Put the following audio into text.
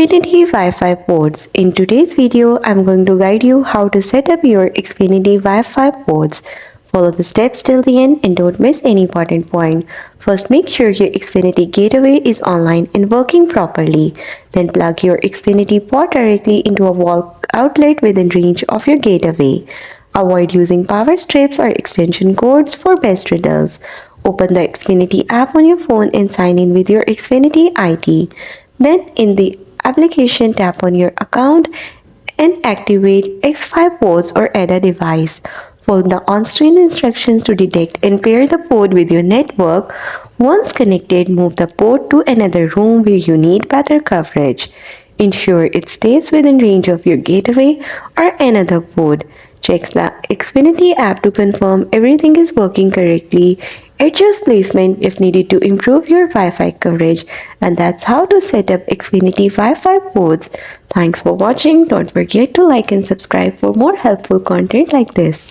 Xfinity Wi-Fi ports. In today's video, I'm going to guide you how to set up your Xfinity Wi-Fi ports. Follow the steps till the end and don't miss any important point. First, make sure your Xfinity gateway is online and working properly. Then plug your Xfinity port directly into a wall outlet within range of your gateway. Avoid using power strips or extension cords for best results. Open the Xfinity app on your phone and sign in with your Xfinity ID. Then in the application, tap on your account and activate xFi ports or add a device. Follow the on-screen instructions to detect and pair the port with your network. Once connected, move the port to another room where you need better coverage. Ensure it stays within range of your gateway or another port. Check the Xfinity app to confirm everything is working correctly. Adjust placement if needed to improve your Wi-Fi coverage. And that's how to set up Xfinity Wi-Fi ports. Thanks for watching. Don't forget to like and subscribe for more helpful content like this.